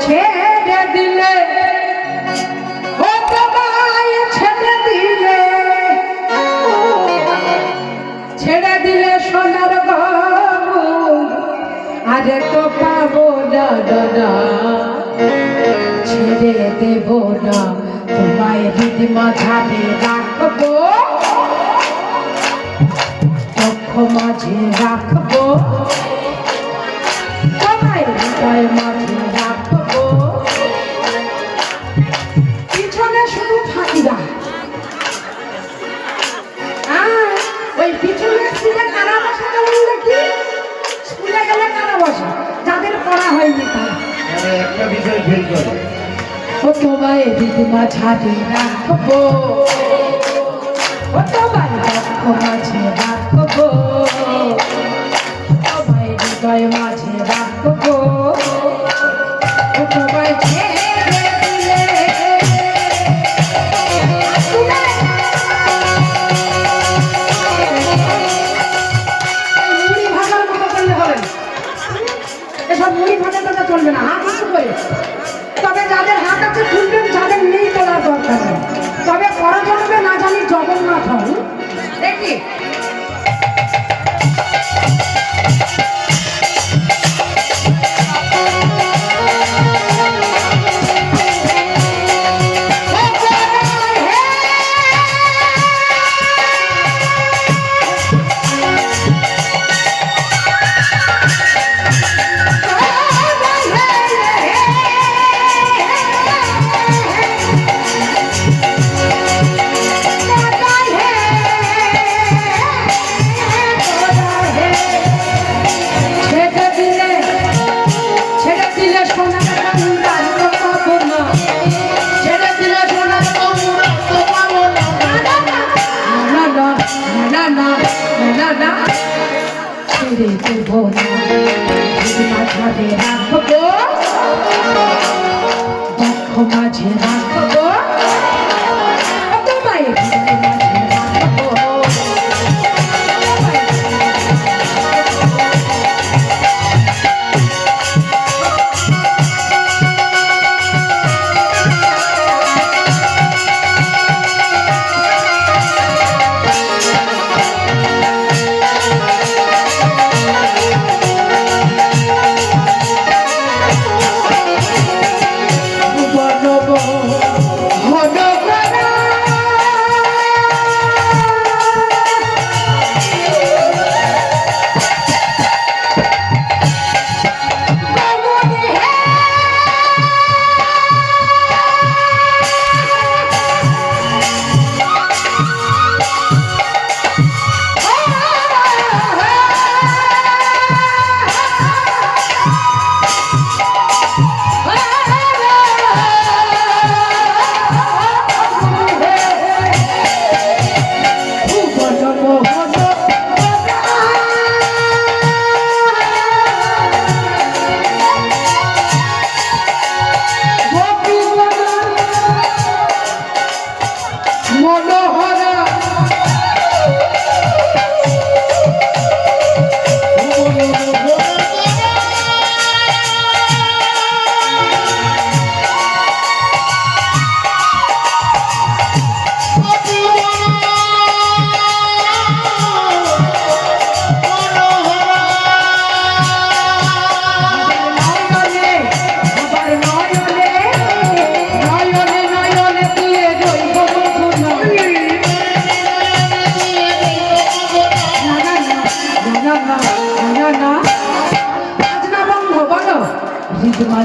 ছেড়ে দিলে ও তোমায় ছেড়ে দিলে সোনার বাবু আরে তো পাবো না দাদা ছেড়ে দেব না তোমায় হৃদয় মাঝারে রাখবো চোখ মাঝে রাখবো তোমায় হৃদয় মাঝে রাখবো পিছনে শুধু ফাঁকিরা ওই পিছনে স্কুলে কারা বসে কেমন দেখি স্কুলে গেলে কারা বসে যাদের পড়া হয়নি তারা একটা বিষয় ফেল করে ও তোমায় হৃদয় মাঝে রাখবো ও তোমায় চোখ মাঝে রাখবো তোমায় হৃদয় মাঝে রাখবো ও তোমায় ছেড়ে দিলে মুড়ি ভাজার মতো করলে হবে এসব মুড়ি ভাজা টাজা চলবে না হাত হাত করে তবে যাদের হাত আছে খুলবেন যাদের নেই তোলার দরকার নেই তবে পরে চলবে না জানি জগন্নাথ হন দেখি ছেড়ে দেব না মাঝে রাখবো দুঃখ মাঝে রাখবো তোমায় মাঝে রাখবো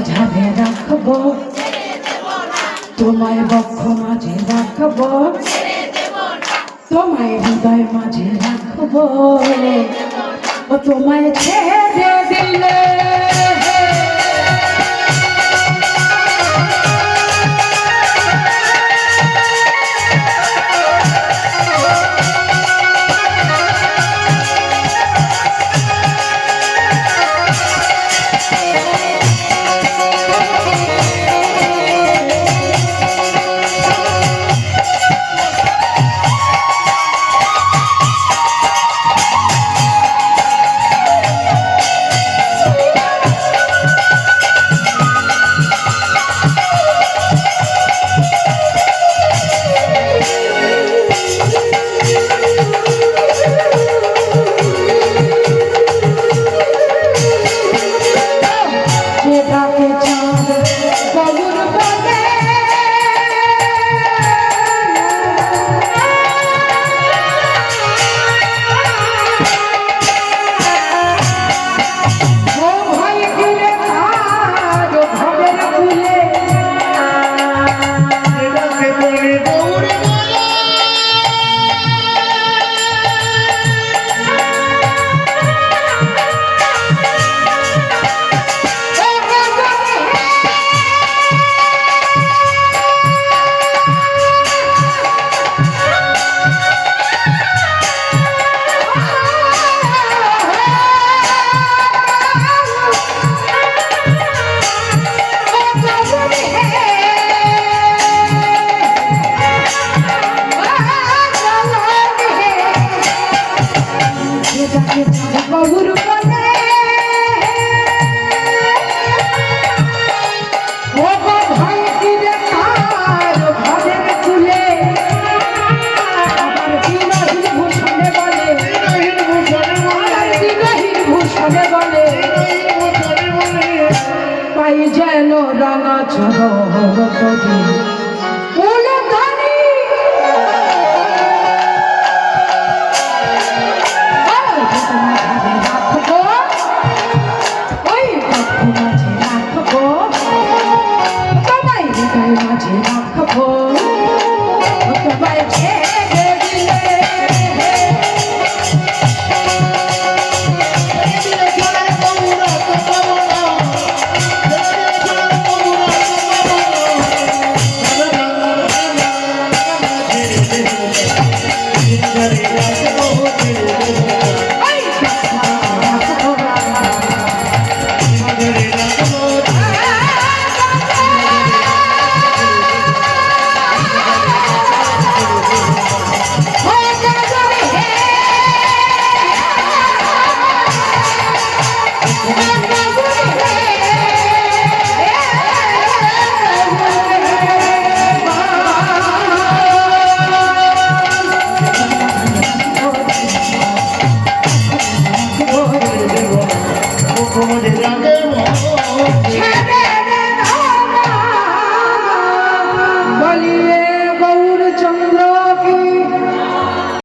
মাঝে রাখবো তোমায় বক্ষ মাঝে রাখবো তোমায় হৃদয় মাঝে রাখবো ও তোমায় ছেড়ে দিলে তুমি হে বহুর বলে ও গো ভাই কিরে তার ভাবের কুলে আবার দিনহীন ভূষণে বলে দিনহীন ভূষণে বলে পাই যেন রাঙা চরণ মাঝে